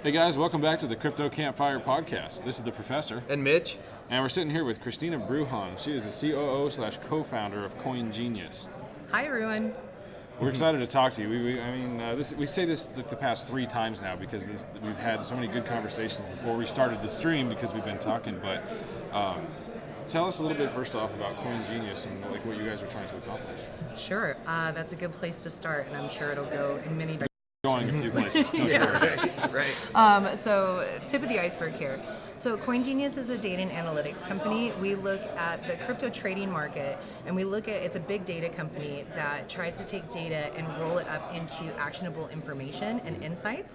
Hey guys, welcome back to the Crypto Campfire podcast. This is the Professor. And Mitch. And we're sitting here with Kristina Bruhahn. She is the COO / co-founder of CoinGenius. Hi everyone. We're excited to talk to you. We say this like the past 3 times now because we've had so many good conversations before we started the stream because we've been talking. But tell us a little bit first off about CoinGenius and like what you guys are trying to accomplish. Sure, that's a good place to start, and I'm sure it'll go in many directions. Going a few places. Right. So tip of the iceberg here. So CoinGenius is a data and analytics company. We look at the crypto trading market, and it's a big data company that tries to take data and roll it up into actionable information and insights.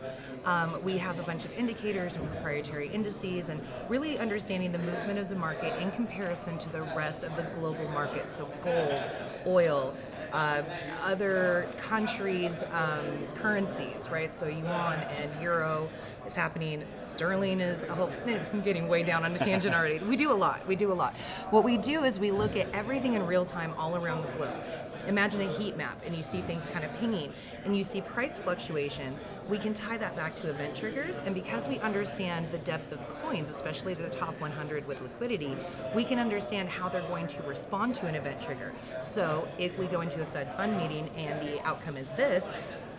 We have a bunch of indicators and proprietary indices, and really understanding the movement of the market in comparison to the rest of the global market. So gold, oil, other countries' currencies, right? So yuan and euro is happening. Sterling is, I'm getting way down on a tangent already. We do a lot. What we do is we look at everything in real time all around the globe. Imagine a heat map and you see things kind of pinging and you see price fluctuations. We can tie that back to event triggers, and because we understand the depth of coins, especially the top 100 with liquidity, we can understand how they're going to respond to an event trigger. So if we go into a Fed fund meeting and the outcome is this,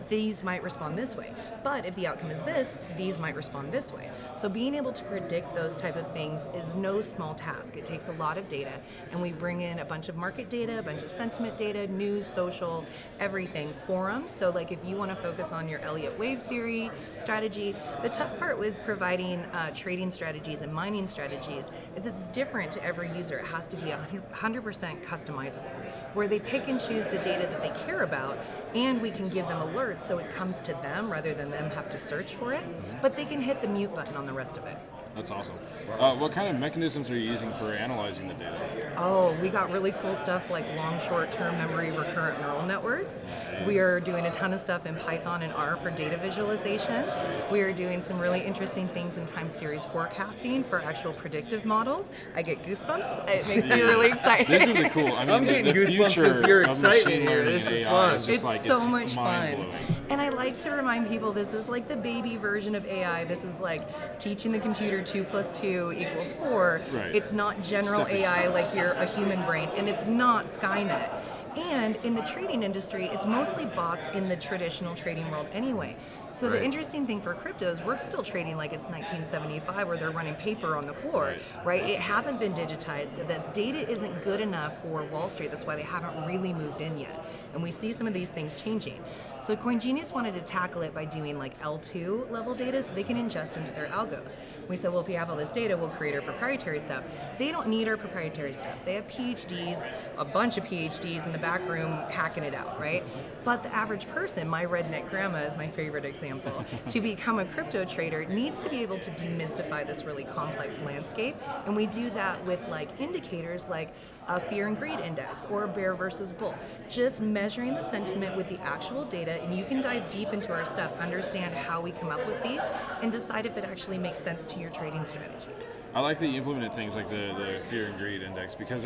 these might respond this way. But if the outcome is this, these might respond this way. So being able to predict those type of things is no small task. It takes a lot of data, and we bring in a bunch of market data, a bunch of sentiment data, news, social, everything, forums. So like if you want to focus on your Elliott wave theory strategy, the tough part with providing trading strategies and mining strategies is it's different to every user. It has to be 100% customizable, where they pick and choose the data that they care about, and we can give them alerts so it comes to them rather than them have to search for it, but they can hit the mute button on the rest of it. That's awesome. What kind of mechanisms are you using for analyzing the data? Oh, we got really cool stuff like long, short-term memory recurrent neural networks. Nice. We are doing a ton of stuff in Python and R for data visualization. We are doing some really interesting things in time series forecasting for actual predictive models. I get goosebumps. It makes me really excited. This is the cool. I'm getting the goosebumps future with your of excitement machine here. learning This and is AI fun. is just It's so much fun. mind-blowing. And I like to remind people this is like the baby version of AI. This is like teaching the computer 2 + 2 = 4. Right. It's not general Stepping AI stones. like you're a human brain, and it's not Skynet. And in the trading industry, it's mostly bots in the traditional trading world anyway. So Right. the interesting thing for crypto is we're still trading like it's 1975 where they're running paper on the floor, right? It hasn't been digitized. The data isn't good enough for Wall Street. That's why they haven't really moved in yet. And we see some of these things changing. So CoinGenius wanted to tackle it by doing like L2 level data so they can ingest into their algos. We said, well, if we have all this data, we'll create our proprietary stuff. They don't need our proprietary stuff. They have PhDs, a bunch of PhDs in the back room hacking it out, right? But the average person, my redneck grandma is my favorite example, to become a crypto trader needs to be able to demystify this really complex landscape. And we do that with like indicators like a fear and greed index or a bear versus bull. Just measuring the sentiment with the actual data, and you can dive deep into our stuff, understand how we come up with these, and decide if it actually makes sense to your trading strategy. I like that you implemented things like the fear and greed index because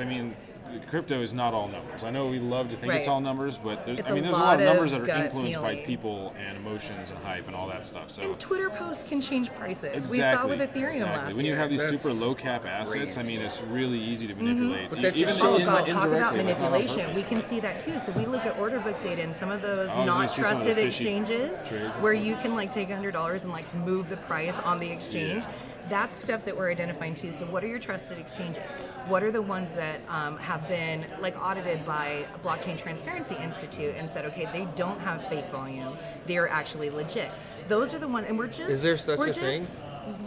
crypto is not all numbers. I know we love to think it's Right. all numbers, but there's a lot lot of numbers of that are gut influenced by feeling. people and emotions and hype and all that stuff. So And Twitter posts can change prices. exactly, We saw with Ethereum exactly. last When you year. have these That's super low cap assets, crazy. it's really easy to manipulate. But that Even just though shows it's Oh not God, talk about indirectly, like, not on manipulation. We purpose, can but- see that too. So we look at order book data and some of those I was gonna not see some of the trusted fishy exchanges trades and where stuff. you can like take $100 and like move the price on the exchange. Yeah. That's stuff that we're identifying too. So what are your trusted exchanges? What are the ones that have been like audited by a Blockchain Transparency Institute and said, okay, they don't have fake volume. They're actually legit. Those are the ones, and we're just. Is there such we're a just, thing?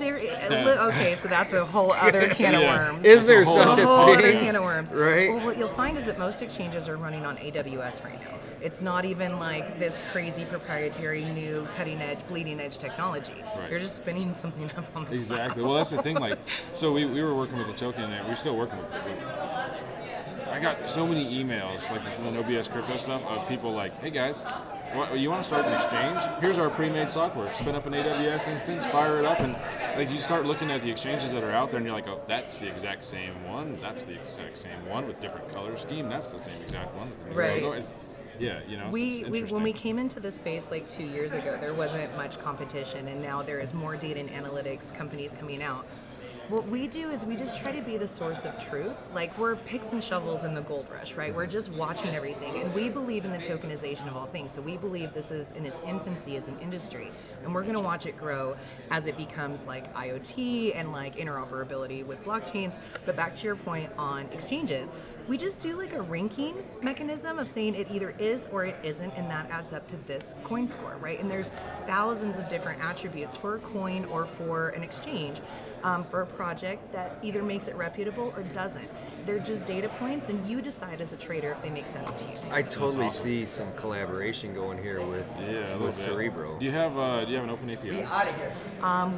Okay, so that's a whole other can of Yeah. worms. Is there That's a such a a whole other thing? can of worms. Right? Well, what you'll find is that most exchanges are running on AWS right now. It's not even like this crazy proprietary new cutting edge, bleeding edge technology. Right. You're just spinning something up on the Exactly. Well, that's the thing. Like, so we were working with the token, and we're still working with it. I got so many emails, like from the OBS crypto stuff, of people like, "Hey guys, you want to start an exchange? Here's our pre-made software. Spin up an AWS instance, fire it up, and like you start looking at the exchanges that are out there, and you're like, oh, that's the exact same one. That's the exact same one with different color scheme. That's the same exact one. Right. Yeah, you know, We it's when we came into the space like 2 years ago, there wasn't much competition, and now there is more data and analytics companies coming out. What we do is we just try to be the source of truth. Like, we're picks and shovels in the gold rush, right? We're just watching everything. And we believe in the tokenization of all things. So we believe this is in its infancy as an industry. And we're going to watch it grow as it becomes like IoT and like interoperability with blockchains. But back to your point on exchanges, we just do like a ranking mechanism of saying it either is or it isn't, and that adds up to this coin score, right? And there's thousands of different attributes for a coin or for an exchange, for a project that either makes it reputable or doesn't. They're just data points, and you decide as a trader if they make sense to you. I totally see some collaboration going here with Cerebro. Do you have an open API?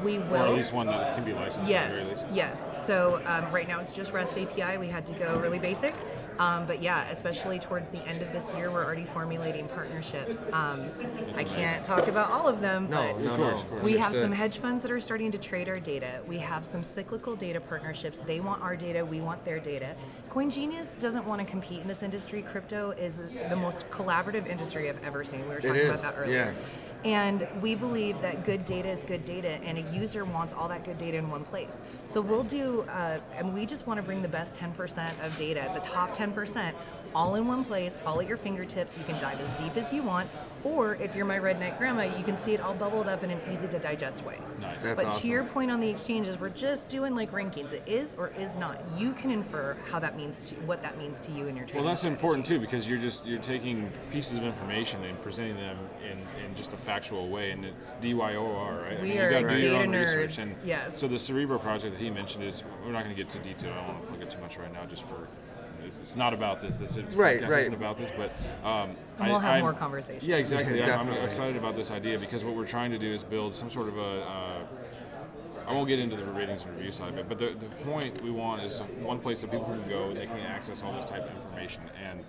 We will. Or at least one that can be licensed. At the very least? Yes. So right now it's just REST API. We had to go really basic. But yeah, especially towards the end of this year, we're already formulating partnerships. I can't talk about all of them, but Of course. we have some hedge funds that are starting to trade our data. We have some cyclical data partnerships. They want our data, we want their data. CoinGenius doesn't want to compete in this industry. Crypto is the most collaborative industry I've ever seen. We were talking about that earlier. Yeah. And we believe that good data is good data, and a user wants all that good data in one place. So we'll do, and we just want to bring the best 10% of data, the top 10%, all in one place, all at your fingertips. You can dive as deep as you want, or if you're my redneck grandma, you can see it all bubbled up in an easy to digest way. Nice. That's But awesome. to your point on the exchanges, we're just doing like rankings. It is or is not. You can infer how that means to what that means to you and your trading. Well, that's strategy. important too, because you're taking pieces of information and presenting them in just a factual way, and it's DYOR, right? We you are gotta do your data own research. nerds, And yes. So the Cerebro project that he mentioned is, we're not going to get too detailed. I don't want to plug it too much right now, just for. It's not about this. This Right. isn't about this, but And we'll have more conversations. Yeah, exactly. I'm Definitely. excited about this idea because what we're trying to do is build some sort of I won't get into the ratings and review side of it, but the point we want is one place that people can go and they can access all this type of information. And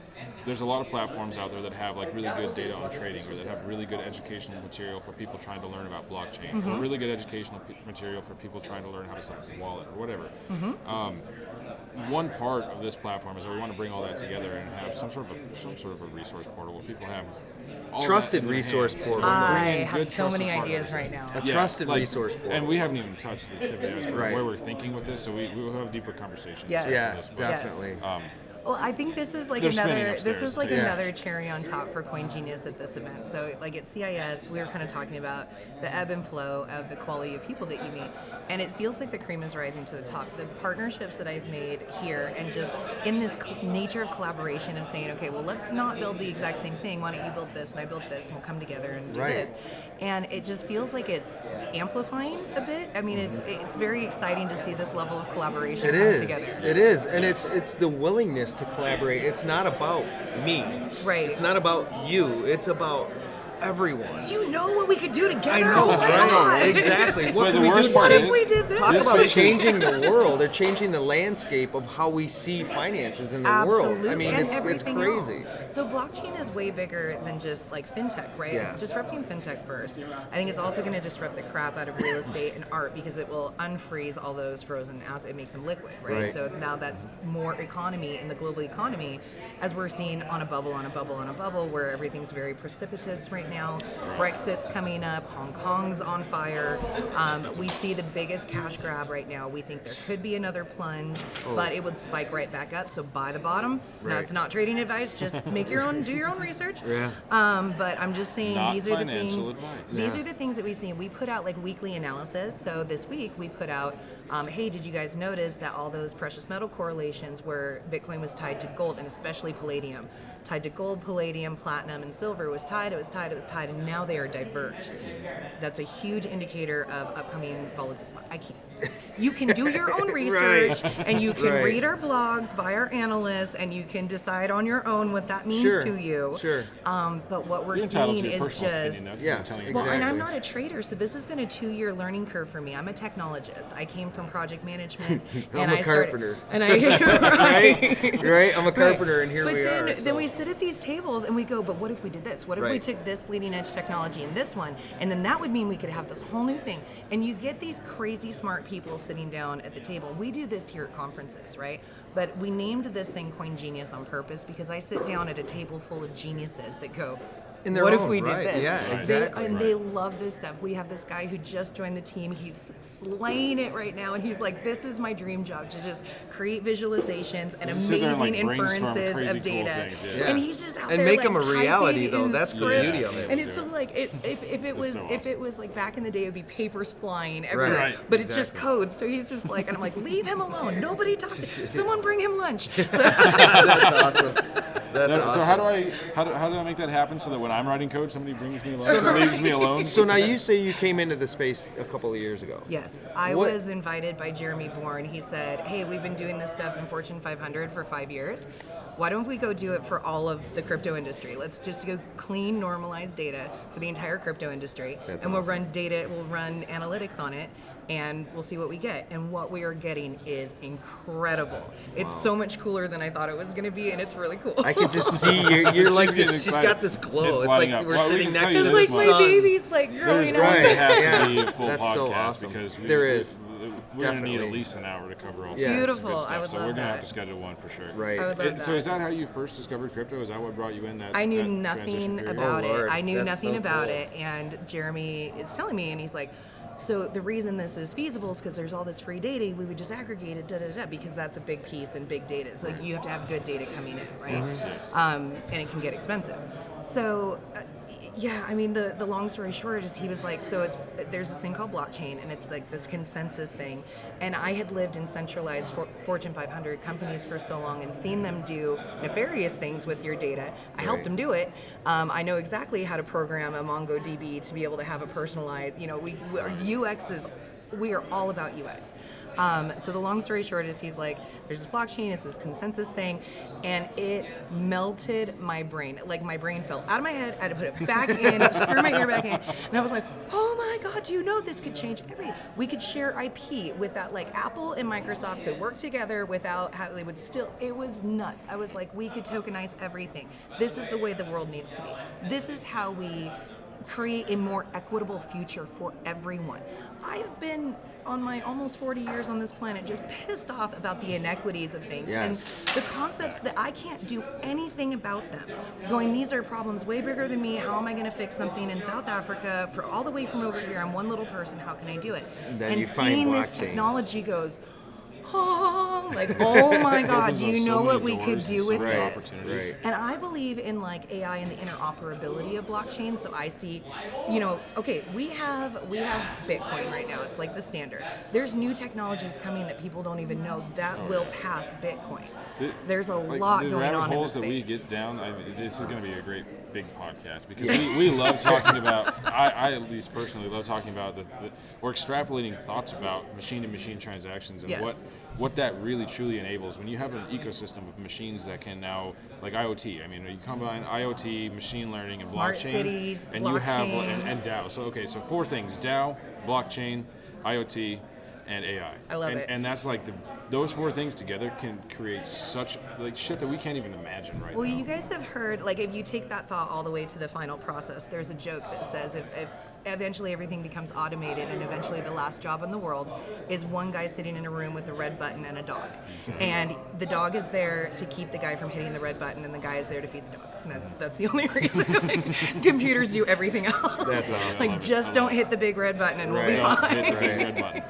there's a lot of platforms out there that have like really good data on trading, or that have really good educational material for people trying to learn about blockchain, or really good educational material for people trying to learn how to set up a wallet or whatever. One part of this platform is that we want to bring all that together and have some sort of a resource portal where people have all Trusted that in their resource hands. portal. I Bring in have good, so many trusted ideas partners. right now. A trusted resource portal. And we haven't even touched the tip of the iceberg, Right. where we're thinking with this, so we will have deeper conversations. Yes. Yes, But, definitely. Well, I think this is like They're spinning another. This upstairs, is like too. Yeah. another cherry on top for CoinGenius at this event. So, like at CIS, we were kind of talking about the ebb and flow of the quality of people that you meet, and it feels like the cream is rising to the top. The partnerships that I've made here, and just in this nature of collaboration of saying, okay, well, let's not build the exact same thing. Why don't you build this and I build this, and we'll come together and do Right. this. And it just feels like it's amplifying a bit. I mean, it's very exciting to see this level of collaboration It come is. together. It is, and it's the willingness to collaborate. It's not about me. Right. It's not about you. It's about everyone. Do you know what we could do together? I know, Oh my right? God. Exactly. What But can the we worst do? part What if is, we did this? Talk This about space is- changing the world or changing the landscape of how we see finances in the Absolutely. world. I mean, and it's everything crazy. else. So blockchain is way bigger than just like fintech, right? Yes. It's disrupting fintech first. I think it's also going to disrupt the crap out of real estate and art because it will unfreeze all those frozen assets. It makes them liquid, right? Right. So now that's more economy in the global economy, as we're seeing on a bubble, on a bubble, on a bubble, where everything's very precipitous right now. Brexit's coming up. Hong Kong's on fire. We see the biggest cash grab right now. We think there could be another plunge, but it would spike right back up. So buy the bottom. Now Right. it's not trading advice. Just make your own, do your own research. Yeah. But I'm just saying Not these are the financial things. advice. These Yeah. are the things that we see. We put out like weekly analysis. So this week we put out, hey, did you guys notice that all those precious metal correlations where Bitcoin was tied to gold and especially palladium, tied to gold, palladium, platinum, and silver was tied, and now they are diverged. That's a huge indicator of upcoming volatility. You can do your own research, and you can Right. read our blogs by our analysts, and you can decide on your own what that means Sure. to you. Sure. But what we're You're entitled seeing to your is personal just. opinion, though, 'cause Yes, I'm telling you. Well, and I'm Exactly. not a trader, so this has been a 2-year learning curve for me. I'm a technologist. I came from project management. I'm and a I carpenter. Started, and I, right? Right? I'm a Right. carpenter, and here but we then, are. Then so. we sit at these tables and we go, but what if we did this? What if we took this bleeding edge technology and this one, and then that would mean we could have this whole new thing. And you get these crazy smart people sitting down at the table. We do this here at conferences, right? But we named this thing CoinGenius on purpose because I sit down at a table full of geniuses that go, what if we did this? Yeah, exactly. They love this stuff. We have this guy who just joined the team. He's slaying it right now, and he's like, this is my dream job, to just create visualizations and amazing inferences of data. Cool and he's just out there make like, them a reality, though. in That's the scripts. beauty of it. And it's just like, if it was so if it was like back in the day, it would be papers flying everywhere. Right. But it's just code. So he's just like, and I'm like, leave him alone. Nobody talk. Someone bring him lunch. So, That's awesome. That's awesome. So how do I make that happen so that when I'm writing code, somebody brings me lunch and leaves me alone? So now you say you came into the space a couple of years ago. yes, I was invited by Jeremy Bourne. He said, hey, we've been doing this stuff in Fortune 500 for 5 years. Why don't we go do it for all of the crypto industry? Let's just go clean, normalized data for the entire crypto industry. That's and we'll awesome. we'll run analytics on it, and we'll see what we get. And what we are getting is incredible. It's so much cooler than I thought it was going to be, and it's really cool. I could just see you're like getting this. She's excited. got this glow. It's It's lighting like up. we're Well, we sitting can next tell to you It's the like this my sun. baby's like There's growing going up. to have to be a full That's podcast so awesome. because There is. we're going to Definitely. need at least an hour to cover all Yeah. sorts of Beautiful. good stuff. I would so love we're going to have that. to schedule one for sure. Right. I would love So that. is that how you first discovered crypto? Is that what brought you in? I knew that nothing transition period? about Oh, Lord. it. I knew That's nothing so about cool. it, and Jeremy is telling me, and he's like, so the reason this is feasible is because there's all this free data. We would just aggregate it, because that's a big piece in big data. It's like you have to have good data coming in, right? Yes. And it can get expensive. So, yeah, I mean, the long story short is he was like, so there's this thing called blockchain, and it's like this consensus thing. And I had lived in centralized Fortune 500 companies for so long and seen them do nefarious things with your data. I helped them do it. I know exactly how to program a MongoDB to be able to have a personalized, our UX we are all about UX. So the long story short is he's like, there's this blockchain, it's this consensus thing, and it melted my brain. Like my brain fell out of my head, I had to put it back in, screw my ear back in, and I was like, oh my God, do you know this could change everything? We could share IP without, like Apple and Microsoft could work together without how they would still, it was nuts. I was like, we could tokenize everything. This is the way the world needs to be. This is how we create a more equitable future for everyone. I've been on my almost 40 years on this planet just pissed off about the inequities of things Yes. and the concepts that I can't do anything about them. Going, these are problems way bigger than me. How am I going to fix something in South Africa for all the way from over here? I'm one little person. How can I do it? Then and you find seeing this blockchain. technology goes, oh, like, oh my God, Opens do up you so know many what we could doors and do so with many this? opportunities. Right. And I believe in like AI and the interoperability of blockchain. So I see, okay, we have Bitcoin right now. It's like the standard. There's new technologies coming that people don't even know that will pass Bitcoin. There's a lot the going rabbit on in holes the that we space. get down. This is going to be a great big podcast because we love talking about. I at least personally love talking about we're extrapolating thoughts about machine-to-machine transactions and Yes. what that really truly enables when you have an ecosystem of machines that can now, like IoT. I mean, you combine IoT, machine learning, and Smart blockchain, cities, and you have blockchain. and DAO. So so 4 things: DAO, blockchain, IoT, and AI. I love and, it. And that's like those 4 things together can create such like shit that we can't even imagine right Well, now. you guys have heard, like, if you take that thought all the way to the final process, there's a joke that says if eventually everything becomes automated and eventually the last job in the world is one guy sitting in a room with a red button and a dog. And the dog is there to keep the guy from hitting the red button and the guy is there to feed the dog. And that's the only reason. Like, computers do everything else. That's awesome. Like, just don't hit the big red button and we'll be Don't fine. hit the big red button.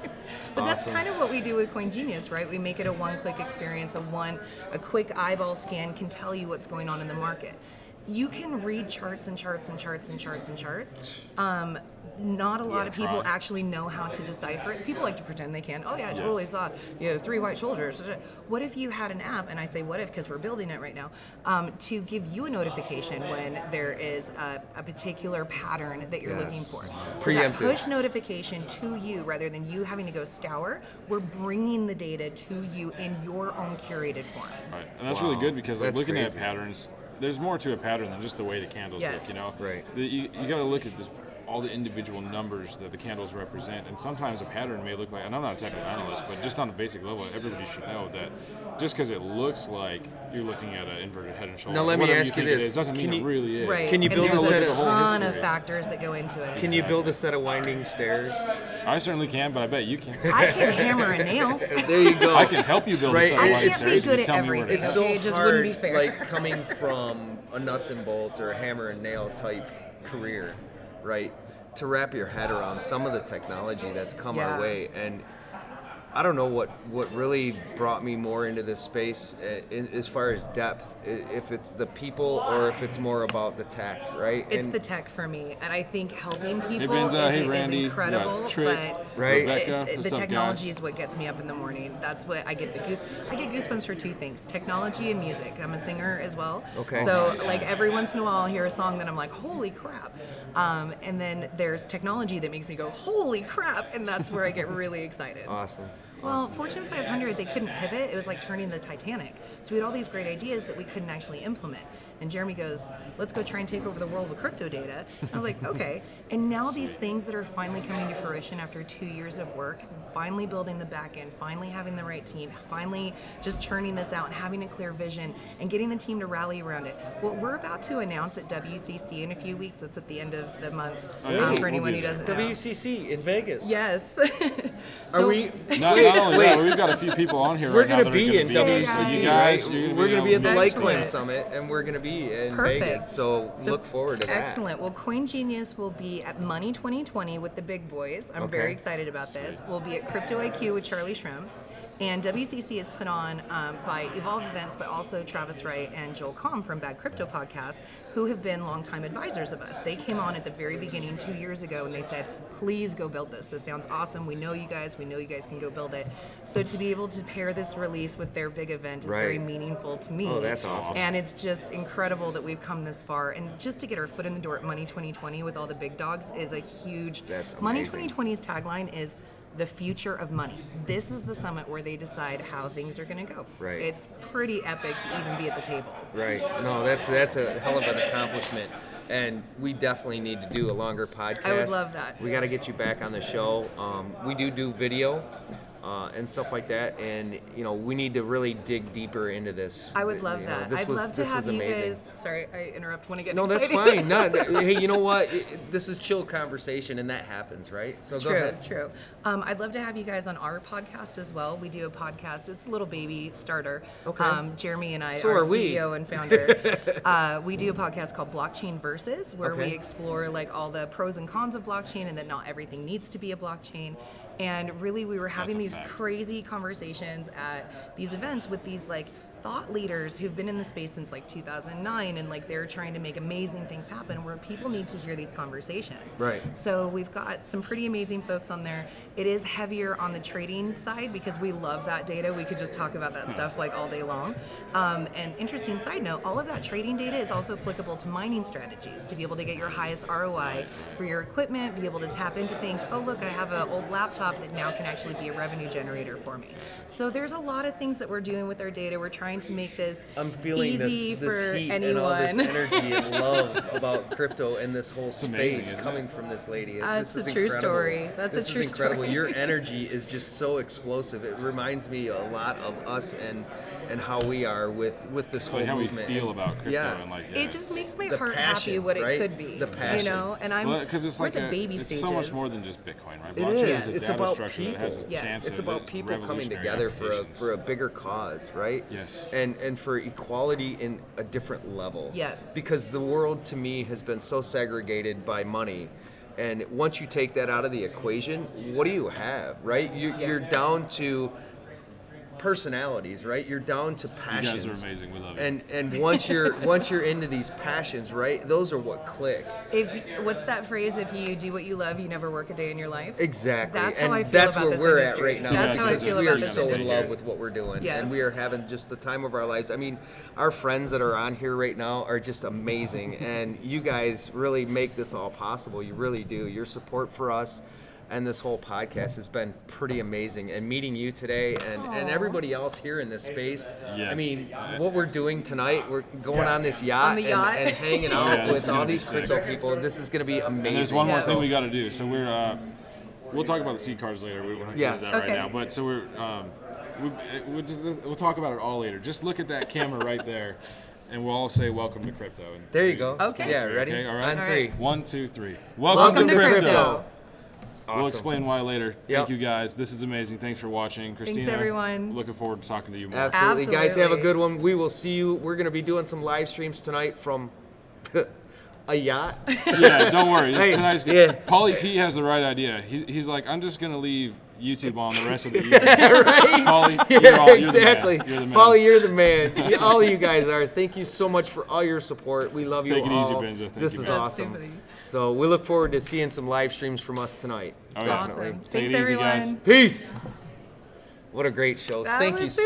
But that's Awesome. kind of what we do with CoinGenius, right? We make it a one-click experience. A quick eyeball scan can tell you what's going on in the market. You can read charts and charts and charts and charts and charts. Not a lot of people try. actually know how to decipher it. People like to pretend they can. Oh yeah, I Yes. totally saw 3 white shoulders. What if you had an app, and I say what if because we're building it right now, to give you a notification when there is a particular pattern that you're looking Yes. for. So that Preemptive. push notification to you rather than you having to go scour, we're bringing the data to you in your own curated form. Right. And that's really good because like That's looking at crazy. patterns, there's more to a pattern than just the way the candles Yes. look, Right. You got to look at this. all the individual numbers that the candles represent, and sometimes a pattern may look like, and I'm not a technical analyst, but just on a basic level, everybody should know that just because it looks like you're looking at an inverted head and shoulders, now let me ask you this: it doesn't mean it really is. Right. Can you build and a set there's of a ton of factors that go into it? Can you build a set of winding stairs? I certainly can, but I bet you can. I can hammer a nail. There you go. I can help you build a set of I winding can't stairs. be good You at tell me where to everything. It's go. so Okay, it just hard, wouldn't be fair. like coming from a nuts and bolts or a hammer and nail type career, right? To wrap your head around some of the technology that's come our way. And I don't know what really brought me more into this space as far as depth, if it's the people or if it's more about the tech, right? It's the tech for me, and I think helping people Benza, hey, is Randy, incredible. Trick, but right? Rebecca, the what's up, technology guys? is what gets me up in the morning. That's what I get I get goosebumps for two things: technology and music. I'm a singer as well. Okay. So Nice. like every once in a while, I'll hear a song that I'm like, holy crap. And then there's technology that makes me go, holy crap, and that's where I get really excited. Awesome. Well, Fortune 500, they couldn't pivot. It was like turning the Titanic. So we had all these great ideas that we couldn't actually implement. And Jeremy goes, let's go try and take over the world with crypto data. I was like, okay. And now these things that are finally coming to fruition after 2 years of work, finally building the back end, finally having the right team, finally just churning this out and having a clear vision and getting the team to rally around it. What we're about to announce at WCC in a few weeks, that's at the end of the month, for anyone who doesn't know. WCC in Vegas. Yes. Are we? Not only that, we've got a few people on here We're right now going to that are be in gonna be- WCC, so you guys, right? you're We're going to be at the Excellent. Litecoin Summit, and we're going to be in Perfect. Vegas. So look forward to that. Excellent. Well, CoinGenius will be at Money 2020 with the big boys. I'm very excited about this. We'll be at Crypto IQ with Charlie Shrem. And WCC is put on by Evolve Events, but also Travis Wright and Joel Comm from Bad Crypto Podcast, who have been longtime advisors of us. They came on at the very beginning 2 years ago, and they said, please go build this. This sounds awesome. We know you guys. We know you guys can go build it. So to be able to pair this release with their big event is very meaningful to me. Oh, that's awesome. And it's just incredible that we've come this far. And just to get our foot in the door at Money 2020 with all the big dogs is a huge... That's amazing. Money 2020's tagline is the future of money. This is the summit where they decide how things are going to go. Right. It's pretty epic to even be at the table. Right. No, that's a hell of an accomplishment. And we definitely need to do a longer podcast. I would love that. We got to get you back on the show. We do video and stuff like that, and we need to really dig deeper into this. I would love that. I'd love to have you amazing. guys. Sorry, I interrupt when I get No, that's excited. fine. No, hey, you know what? This is chill conversation, and that happens, right? So go ahead. True. I'd love to have you guys on our podcast as well. We do a podcast. It's a little baby starter. Okay. Jeremy and I, So our are we. CEO and founder, we do a podcast called Blockchain Versus, where we Okay. explore like all the pros and cons of blockchain, and that not everything needs to be a blockchain. And really, we were having these crazy conversations at these events with these like thought leaders who've been in the space since like 2009, and like they're trying to make amazing things happen where people need to hear these conversations. Right. So we've got some pretty amazing folks on there. It is heavier on the trading side because we love that data. We could just talk about that stuff like all day long. And interesting side note, all of that trading data is also applicable to mining strategies to be able to get your highest ROI for your equipment, be able to tap into things. Oh, look, I have an old laptop that now can actually be a revenue generator for me. So there's a lot of things that we're doing with our data. We're trying to make this I'm feeling easy this for heat anyone. and all this energy and love about crypto and this whole amazing, space isn't coming it? from this lady. That's This is a true incredible. story. That's a this true is incredible. story. Your energy is just so explosive. It reminds me a lot of us and how we are with this whole Like how we movement. feel about crypto Yeah. and like It just makes my The heart passion, happy what right? it could be. The passion. You know, and I'm because it's we're like at the baby it's stages. so much more than just Bitcoin, right? It Blockchain is. a It's data about structure that has a Yes. chance It's of about people coming revolutionary together applications. for a bigger cause, right? Yes. And for equality in a different level. Yes. Because the world to me has been so segregated by money. And once you take that out of the equation, what do you have, right? You're down to personalities, right? You're down to passions. You guys are amazing. We love you. And once you're into these passions, right? Those are what click. What's that phrase? If you do what you love, you never work a day in your life. Exactly. That's how and I feel that's about where this we're industry. at right now. That's how I because feel we about are this so in industry. love with what we're doing. Yes. And we are having just the time of our lives. I mean, our friends that are on here right now are just amazing. And you guys really make this all possible. You really do. Your support for us and this whole podcast has been pretty amazing. And meeting you today and everybody else here in this space. Yes. I mean, what we're doing tonight, we're going on this yacht, On the yacht. And hanging out Yeah, this with is all gonna be these sick. crypto people. This is going to be amazing. And there's one more Yeah. thing we got to do. So we'll talk about the seed cards later. We won't get Yes. into that Okay. right now. But so we'll talk about it all later. Just look at that camera right there, and we'll all say welcome to crypto. And There you go. Okay. Yeah, ready? Okay, all right. On 3. 1, 2, 3. Welcome to crypto. Awesome. We'll explain why later. Yep. Thank you guys. This is amazing. Thanks for watching. Kristina, everyone. Looking forward to talking to you more. Absolutely. Guys, have a Absolutely. good one. We will see you. We're going to be doing some live streams tonight from a yacht. Yeah, don't worry. Hey, Tonight's good. yeah. Paulie P has the right idea. He's like, I'm just going to leave YouTube on the rest of the evening. Right? Paulie, Yeah, you're exactly. the man. You're the man. Paulie, you're the man. Yeah, all of you guys are. Thank you so much for all your support. We love you Take it all. easy, Benzo. Thank This you, is man. That's awesome. super. So we look forward to seeing some live streams from us tonight. Oh, yeah. Definitely. Awesome. Take Thanks, it easy, everyone. guys. Peace. What a great show. That Thank was you super